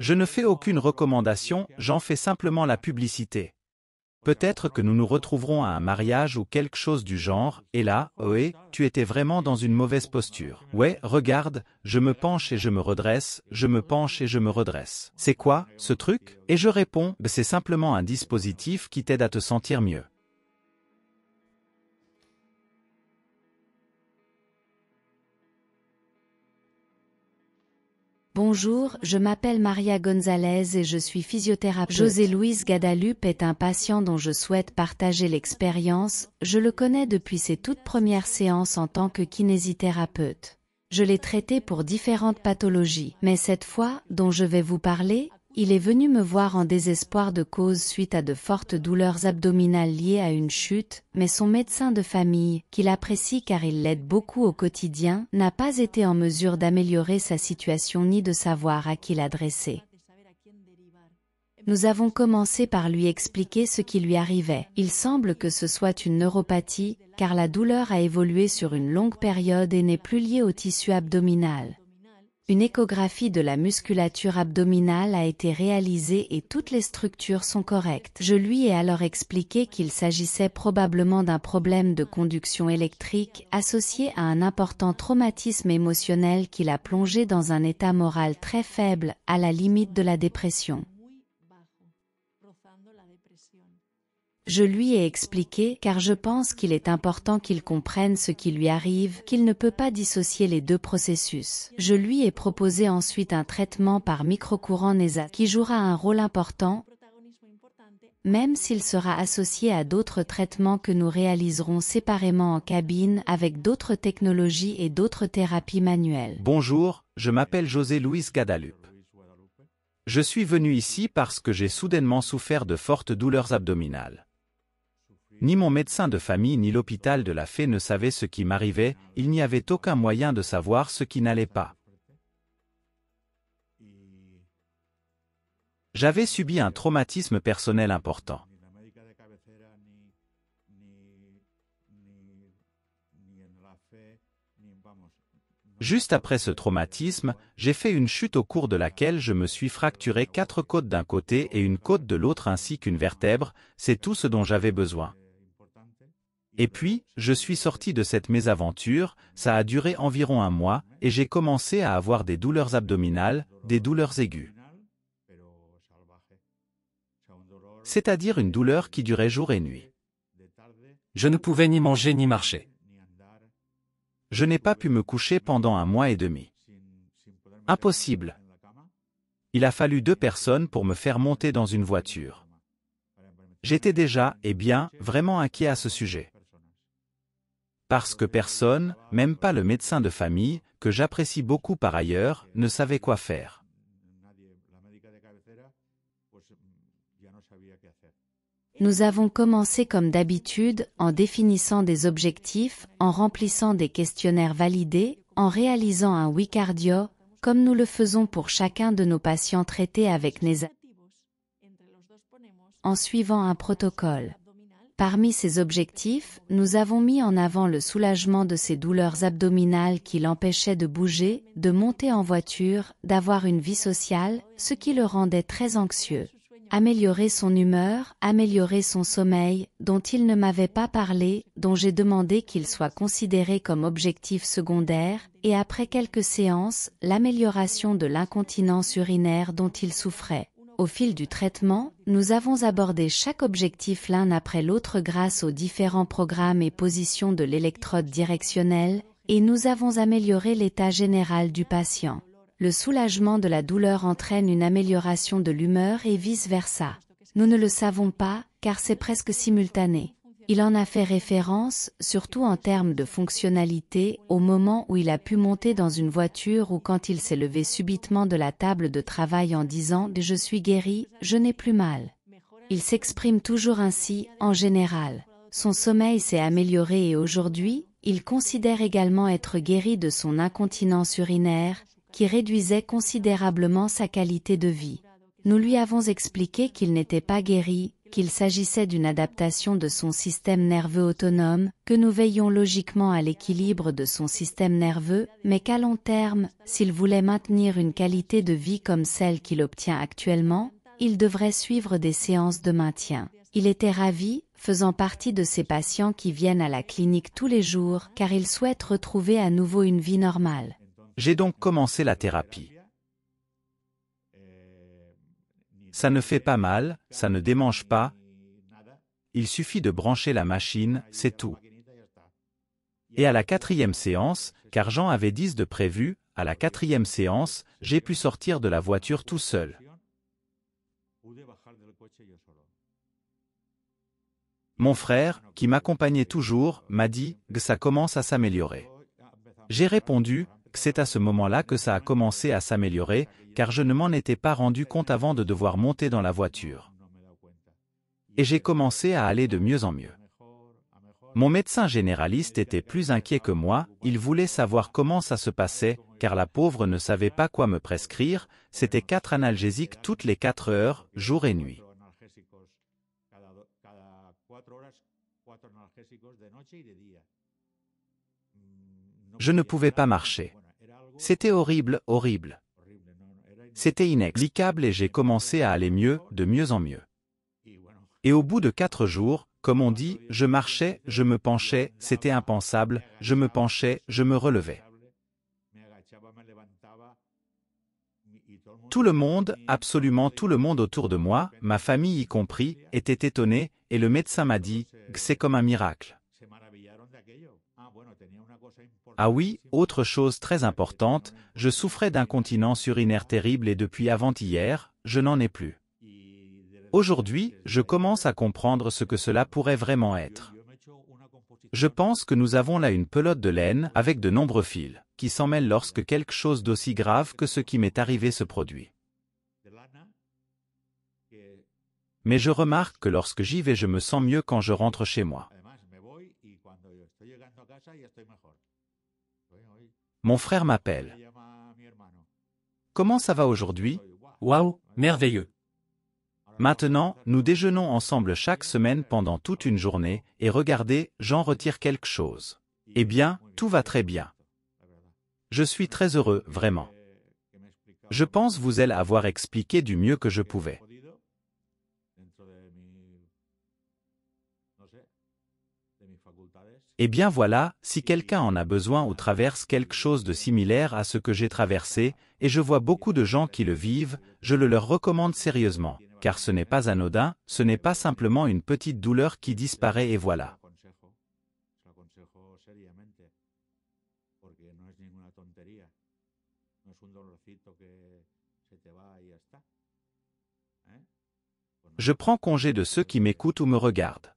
Je ne fais aucune recommandation, j'en fais simplement la publicité. Peut-être que nous nous retrouverons à un mariage ou quelque chose du genre, et là, Ohé, tu étais vraiment dans une mauvaise posture. Ouais, regarde, je me penche et je me redresse, je me penche et je me redresse. C'est quoi, ce truc? Et je réponds, c'est simplement un dispositif qui t'aide à te sentir mieux. Bonjour, je m'appelle Maria Gonzalez et je suis physiothérapeute. José Luis Guadalupe est un patient dont je souhaite partager l'expérience. Je le connais depuis ses toutes premières séances en tant que kinésithérapeute. Je l'ai traité pour différentes pathologies, mais cette fois, dont je vais vous parler, il est venu me voir en désespoir de cause suite à de fortes douleurs abdominales liées à une chute, mais son médecin de famille, qu'il apprécie car il l'aide beaucoup au quotidien, n'a pas été en mesure d'améliorer sa situation ni de savoir à qui l'adresser. Nous avons commencé par lui expliquer ce qui lui arrivait. Il semble que ce soit une neuropathie, car la douleur a évolué sur une longue période et n'est plus liée au tissu abdominal. Une échographie de la musculature abdominale a été réalisée et toutes les structures sont correctes. Je lui ai alors expliqué qu'il s'agissait probablement d'un problème de conduction électrique associé à un important traumatisme émotionnel qui l'a plongé dans un état moral très faible, à la limite de la dépression. Je lui ai expliqué, car je pense qu'il est important qu'il comprenne ce qui lui arrive, qu'il ne peut pas dissocier les deux processus. Je lui ai proposé ensuite un traitement par microcourant nasal qui jouera un rôle important, même s'il sera associé à d'autres traitements que nous réaliserons séparément en cabine avec d'autres technologies et d'autres thérapies manuelles. Bonjour, je m'appelle José Luis Guadalupe. Je suis venu ici parce que j'ai soudainement souffert de fortes douleurs abdominales. Ni mon médecin de famille ni l'hôpital de la Fée ne savaient ce qui m'arrivait, il n'y avait aucun moyen de savoir ce qui n'allait pas. J'avais subi un traumatisme personnel important. Juste après ce traumatisme, j'ai fait une chute au cours de laquelle je me suis fracturé 4 côtes d'un côté et une côte de l'autre ainsi qu'une vertèbre, c'est tout ce dont j'avais besoin. Et puis, je suis sorti de cette mésaventure, ça a duré environ 1 mois, et j'ai commencé à avoir des douleurs abdominales, des douleurs aiguës. C'est-à-dire une douleur qui durait jour et nuit. Je ne pouvais ni manger ni marcher. Je n'ai pas pu me coucher pendant 1 mois et demi. Impossible. Il a fallu 2 personnes pour me faire monter dans une voiture. J'étais déjà, vraiment inquiet à ce sujet. Parce que personne, même pas le médecin de famille, que j'apprécie beaucoup par ailleurs, ne savait quoi faire. Nous avons commencé comme d'habitude, en définissant des objectifs, en remplissant des questionnaires validés, en réalisant un oui cardio, comme nous le faisons pour chacun de nos patients traités avec NESA, en suivant un protocole. Parmi ces objectifs, nous avons mis en avant le soulagement de ses douleurs abdominales qui l'empêchaient de bouger, de monter en voiture, d'avoir une vie sociale, ce qui le rendait très anxieux. Améliorer son humeur, améliorer son sommeil, dont il ne m'avait pas parlé, dont j'ai demandé qu'il soit considéré comme objectif secondaire, et après quelques séances, l'amélioration de l'incontinence urinaire dont il souffrait. Au fil du traitement, nous avons abordé chaque objectif l'un après l'autre grâce aux différents programmes et positions de l'électrode directionnelle, et nous avons amélioré l'état général du patient. Le soulagement de la douleur entraîne une amélioration de l'humeur et vice-versa. Nous ne le savons pas, car c'est presque simultané. Il en a fait référence, surtout en termes de fonctionnalité, au moment où il a pu monter dans une voiture ou quand il s'est levé subitement de la table de travail en disant « Je suis guéri, je n'ai plus mal ». Il s'exprime toujours ainsi, en général. Son sommeil s'est amélioré et aujourd'hui, il considère également être guéri de son incontinence urinaire, qui réduisait considérablement sa qualité de vie. Nous lui avons expliqué qu'il n'était pas guéri, qu'il s'agissait d'une adaptation de son système nerveux autonome, que nous veillons logiquement à l'équilibre de son système nerveux, mais qu'à long terme, s'il voulait maintenir une qualité de vie comme celle qu'il obtient actuellement, il devrait suivre des séances de maintien. Il était ravi, faisant partie de ces patients qui viennent à la clinique tous les jours, car il souhaite retrouver à nouveau une vie normale. J'ai donc commencé la thérapie. Ça ne fait pas mal, ça ne démange pas. Il suffit de brancher la machine, c'est tout. Et à la 4e séance, car Jean avait 10 de prévu, à la 4e séance, j'ai pu sortir de la voiture tout seul. Mon frère, qui m'accompagnait toujours, m'a dit que ça commence à s'améliorer. J'ai répondu que c'est à ce moment-là que ça a commencé à s'améliorer, car je ne m'en étais pas rendu compte avant de devoir monter dans la voiture. Et j'ai commencé à aller de mieux en mieux. Mon médecin généraliste était plus inquiet que moi, il voulait savoir comment ça se passait, car la pauvre ne savait pas quoi me prescrire, c'était 4 analgésiques toutes les 4 heures, jour et nuit. Je ne pouvais pas marcher. C'était horrible, horrible. C'était inexplicable et j'ai commencé à aller mieux, de mieux en mieux. Et au bout de 4 jours, comme on dit, je marchais, je me penchais, c'était impensable, je me penchais, je me relevais. Tout le monde, absolument tout le monde autour de moi, ma famille y compris, était étonné, et le médecin m'a dit que c'est comme un miracle. Ah oui, autre chose très importante, je souffrais d'incontinence urinaire terrible et depuis avant-hier, je n'en ai plus. Aujourd'hui, je commence à comprendre ce que cela pourrait vraiment être. Je pense que nous avons là une pelote de laine avec de nombreux fils, qui s'en mêlent lorsque quelque chose d'aussi grave que ce qui m'est arrivé se produit. Mais je remarque que lorsque j'y vais je me sens mieux quand je rentre chez moi. Mon frère m'appelle. Comment ça va aujourd'hui? Waouh, merveilleux. Maintenant, nous déjeunons ensemble chaque semaine pendant toute une journée, et regardez, j'en retire quelque chose. Eh bien, tout va très bien. Je suis très heureux, vraiment. Je pense vous avoir expliqué du mieux que je pouvais. Eh bien voilà, si quelqu'un en a besoin ou traverse quelque chose de similaire à ce que j'ai traversé, et je vois beaucoup de gens qui le vivent, je le leur recommande sérieusement, car ce n'est pas anodin, ce n'est pas simplement une petite douleur qui disparaît et voilà. Je prends congé de ceux qui m'écoutent ou me regardent.